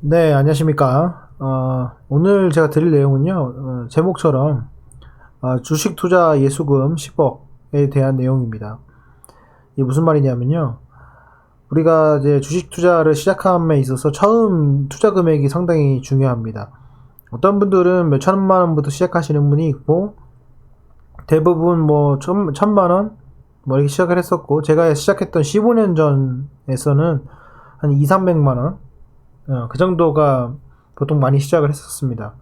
네, 안녕하십니까. 오늘 제가 드릴 내용은요, 제목처럼, 주식 투자 예수금 10억에 대한 내용입니다. 이게 무슨 말이냐면요, 우리가 이제 주식 투자를 시작함에 있어서 처음 투자 금액이 상당히 중요합니다. 어떤 분들은 몇 천만 원부터 시작하시는 분이 있고, 대부분 뭐, 천만 원? 뭐 이렇게 시작을 했었고, 제가 시작했던 15년 전에서는 한 2, 300만 원? 그 정도가 보통 많이 시작을 했었습니다.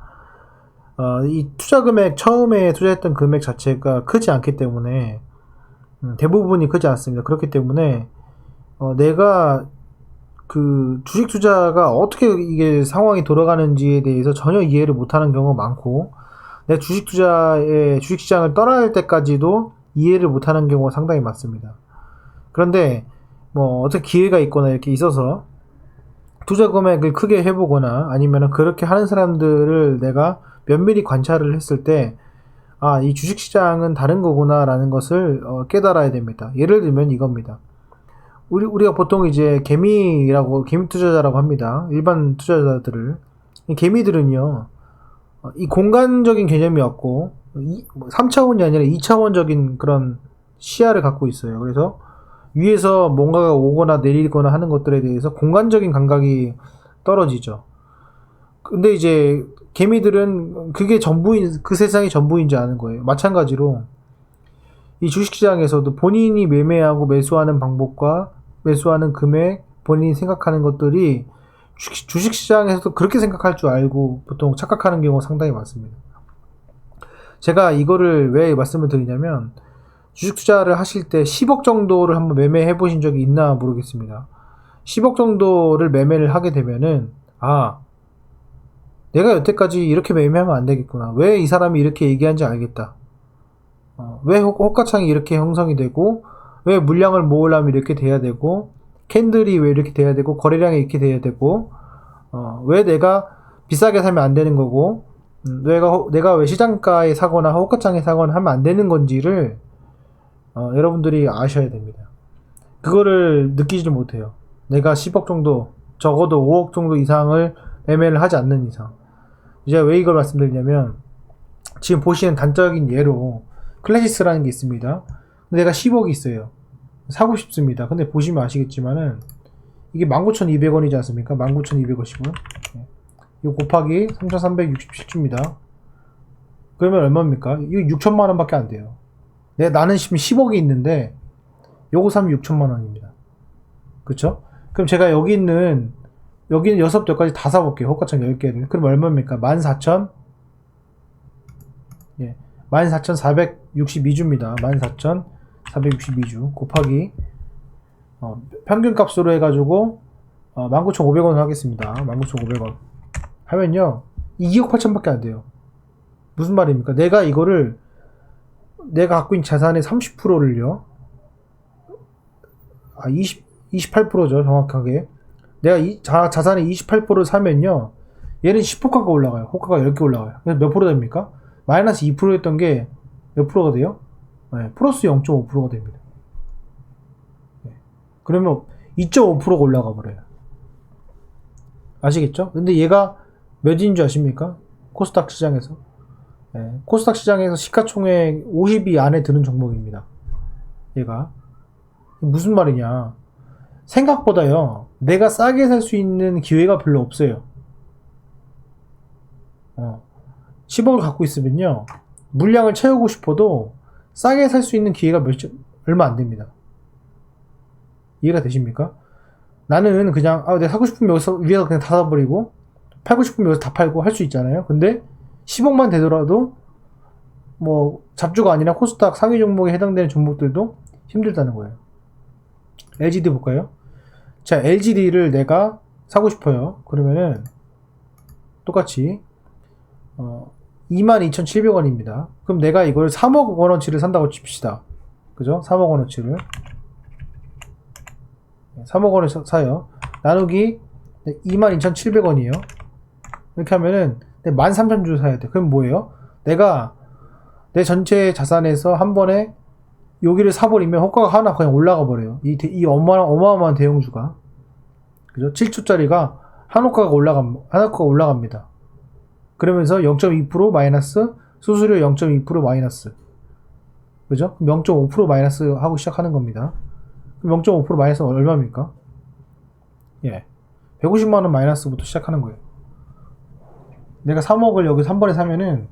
이 투자 금액, 처음에 투자했던 금액 자체가 크지 않기 때문에, 대부분이 크지 않습니다. 그렇기 때문에, 내가 그 주식 투자가 어떻게 이게 상황이 돌아가는지에 대해서 전혀 이해를 못하는 경우가 많고, 내 주식 투자의 주식 시장을 떠날 때까지도 이해를 못하는 경우가 상당히 많습니다. 그런데, 뭐, 어떻게 기회가 있거나 이렇게 있어서, 투자 금액을 크게 해보거나 아니면 그렇게 하는 사람들을 내가 면밀히 관찰을 했을 때, 이 주식시장은 다른 거구나 라는 것을 깨달아야 됩니다. 예를 들면 이겁니다. 우리가 보통 이제 개미 투자자라고 합니다. 일반 투자자들을. 이 개미들은요, 이 공간적인 개념이 없고, 3차원이 아니라 2차원적인 그런 시야를 갖고 있어요. 그래서 위에서 뭔가가 오거나 내리거나 하는 것들에 대해서 공간적인 감각이 떨어지죠. 근데 이제 개미들은 그게 그 세상이 전부인지 아는 거예요. 마찬가지로 이 주식시장에서도 본인이 매매하고 매수하는 방법과 매수하는 금액, 본인이 생각하는 것들이 주식시장에서도 그렇게 생각할 줄 알고 보통 착각하는 경우가 상당히 많습니다. 제가 이거를 왜 말씀을 드리냐면, 주식 투자를 하실 때 10억 정도를 한번 매매해 보신 적이 있나 모르겠습니다. 10억 정도를 매매를 하게 되면은, 내가 여태까지 이렇게 매매하면 안 되겠구나. 왜 이 사람이 이렇게 얘기한지 알겠다. 왜 호가창이 이렇게 형성이 되고, 왜 물량을 모으려면 이렇게 돼야 되고, 캔들이 왜 이렇게 돼야 되고, 거래량이 이렇게 돼야 되고, 왜 내가 비싸게 사면 안 되는 거고, 내가 왜 시장가에 사거나 호가창에 사거나 하면 안 되는 건지를 여러분들이 아셔야 됩니다. 그거를 느끼지를 못해요. 내가 10억 정도, 적어도 5억 정도 이상을 매매를 하지 않는 이상. 이제 왜 이걸 말씀드리냐면, 지금 보시는 단적인 예로 클래시스라는 게 있습니다. 내가 10억이 있어요. 사고 싶습니다. 근데 보시면 아시겠지만은 이게 19,200원이지 않습니까? 19,250원. 이거 곱하기 3,367주입니다. 그러면 얼마입니까? 이거 6천만 원밖에 안 돼요. 나는 지금 10억이 있는데 요거 사면 6천만 원입니다. 그쵸? 그럼 제가 여기는 6개까지 다 사볼게요. 호가창 10개를. 그럼 얼마입니까? 14,000, 14,462주입니다. 14,462주 곱하기 평균 값으로 해가지고 19,500원을 하겠습니다. 19,500원 하면요 2억 8천밖에 안 돼요. 무슨 말입니까? 내가 갖고 있는 자산의 30%를요, 28%죠, 정확하게. 내가 자산의 28%를 사면요, 얘는 10호가가 올라가요. 호가가 10개 올라가요. 그래서 몇 프로 됩니까? 마이너스 2%였던 게 몇 프로가 돼요? 네, 플러스 0.5%가 됩니다. 네. 그러면 2.5%가 올라가 버려요. 아시겠죠? 근데 얘가 몇인 줄 아십니까? 코스닥 시장에서. 네, 코스닥 시장에서 시가총액 50위 안에 드는 종목입니다. 얘가. 무슨 말이냐. 생각보다요, 내가 싸게 살 수 있는 기회가 별로 없어요. 10억을 갖고 있으면요, 물량을 채우고 싶어도 싸게 살 수 있는 기회가 얼마 안 됩니다. 이해가 되십니까? 나는 그냥, 내가 사고 싶으면 여기서 위에서 그냥 다 사버리고, 팔고 싶으면 여기서 다 팔고 할 수 있잖아요. 근데 10억만 되더라도 뭐 잡주가 아니라 코스닥 상위 종목에 해당되는 종목들도 힘들다는 거예요. LGD 볼까요? 자, LGD를 내가 사고 싶어요. 그러면은 똑같이 22,700원입니다. 그럼 내가 이걸 3억 원어치를 산다고 칩시다. 그죠? 3억 원어치를 3억 원을 사요. 나누기 22,700원이에요. 이렇게 하면은 13,000주 사야 돼. 그럼 뭐예요? 내가 내 전체 자산에서 한 번에 여기를 사버리면 호가가 하나 그냥 올라가 버려요. 이 어마어마한 대형주가. 그죠? 7초짜리가 한호가가 올라갑니다. 그러면서 0.2% 마이너스, 수수료 0.2% 마이너스. 그죠? 0.5% 마이너스 하고 시작하는 겁니다. 그럼 0.5% 마이너스는 얼마입니까? 예. 150만원 마이너스부터 시작하는 거예요. 내가 3억을 여기서 한 번에 사면은,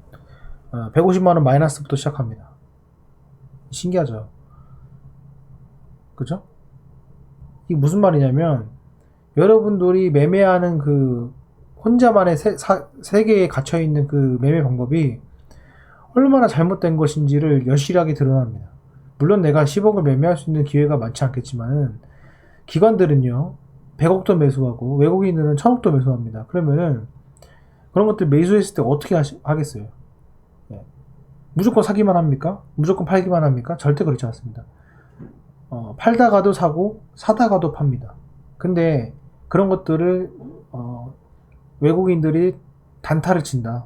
150만원 마이너스부터 시작합니다. 신기하죠? 그죠? 이게 무슨 말이냐면, 여러분들이 매매하는 그, 혼자만의 세계에 갇혀있는 그 매매 방법이 얼마나 잘못된 것인지를 여실하게 드러납니다. 물론 내가 10억을 매매할 수 있는 기회가 많지 않겠지만, 기관들은요, 100억도 매수하고, 외국인들은 1000억도 매수합니다. 그러면은, 그런 것들 매수했을 때 어떻게 하겠어요? 예. 무조건 사기만 합니까? 무조건 팔기만 합니까? 절대 그렇지 않습니다. 팔다가도 사고, 사다가도 팝니다. 근데, 그런 것들을, 외국인들이 단타를 친다.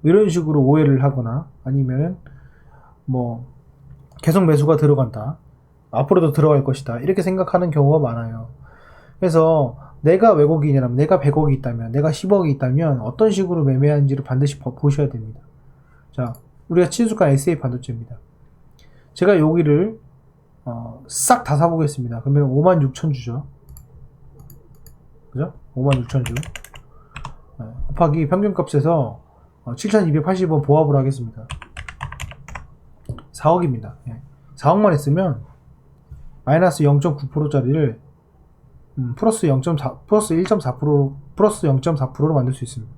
이런 식으로 오해를 하거나 아니면은 계속 매수가 들어간다. 앞으로도 들어갈 것이다. 이렇게 생각하는 경우가 많아요. 그래서 내가 외국인이라면, 내가 100억이 있다면, 내가 10억이 있다면 어떤 식으로 매매하는지를 반드시 보셔야 됩니다. 자, 우리가 친숙한 SA 반도체입니다. 제가 여기를 싹 다 사보겠습니다. 그러면 56,000주죠. 그죠? 56,000주. 곱하기 평균값에서 7,280원 보합을 하겠습니다. 4억입니다. 4억만 있으면 마이너스 0.9%짜리를 플러스 1.4%, 플러스 0.4%로 만들 수 있습니다.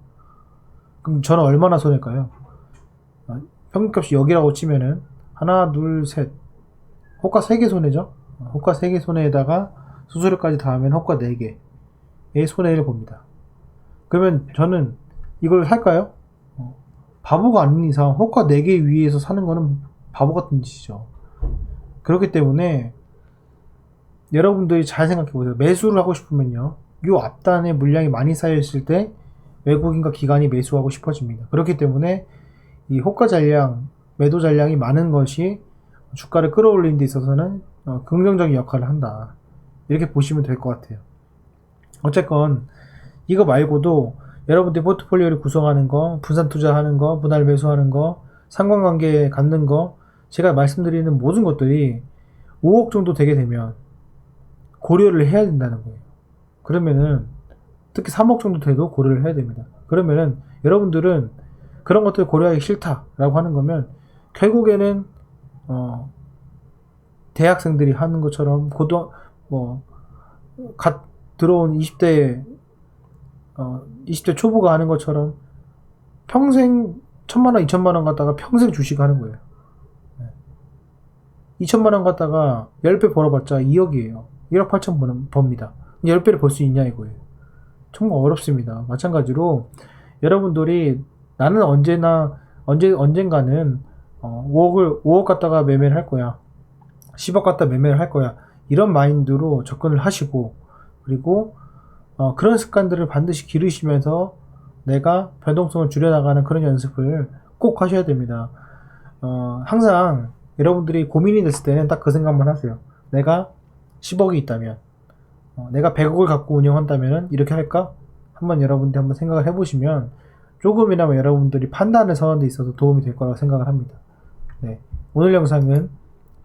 그럼 저는 얼마나 손해일까요? 평균값이 여기라고 치면은 하나, 둘, 셋. 호가 3개 손해죠? 호가 3개 손해에다가 수수료까지 더하면 호가 4개의 손해를 봅니다. 그러면 저는 이걸 살까요? 바보가 아닌 이상 호가 4개 위에서 사는 거는 바보 같은 짓이죠. 그렇기 때문에 여러분들이 잘 생각해 보세요. 매수를 하고 싶으면요, 요 앞단에 물량이 많이 쌓여 있을 때 외국인과 기관이 매수하고 싶어집니다. 그렇기 때문에 이 호가 잔량, 매도 잔량이 많은 것이 주가를 끌어올리는 데 있어서는 긍정적인 역할을 한다. 이렇게 보시면 될 것 같아요. 어쨌건 이거 말고도 여러분들이 포트폴리오를 구성하는 거, 분산 투자하는 거, 분할 매수하는 거, 상관관계 갖는 거, 제가 말씀드리는 모든 것들이 5억 정도 되게 되면 고려를 해야 된다는 거예요. 그러면은 특히 3억 정도 돼도 고려를 해야 됩니다. 그러면은 여러분들은 그런 것들 고려하기 싫다라고 하는 거면 결국에는 대학생들이 하는 것처럼 갓 들어온 20대 초보가 하는 것처럼 평생 1000만원, 2000만원 갖다가 평생 주식 하는 거예요. 2000만원 갖다가 10배 벌어봤자 2억이에요. 1억 8천 법니다. 10배를 벌 수 있냐 이거예요. 정말 어렵습니다. 마찬가지로 여러분들이 나는 언젠가는 5억 갖다가 매매를 할 거야. 10억 갖다 매매를 할 거야. 이런 마인드로 접근을 하시고, 그리고 그런 습관들을 반드시 기르시면서 내가 변동성을 줄여나가는 그런 연습을 꼭 하셔야 됩니다. 항상 여러분들이 고민이 됐을 때는 딱 그 생각만 하세요. 내가 10억이 있다면, 내가 100억을 갖고 운영한다면 이렇게 할까? 여러분들이 한번 생각을 해보시면 조금이나마 여러분들이 판단을 서는 데 있어서 도움이 될 거라고 생각을 합니다. 네, 오늘 영상은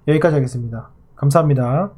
여기까지 하겠습니다. 감사합니다.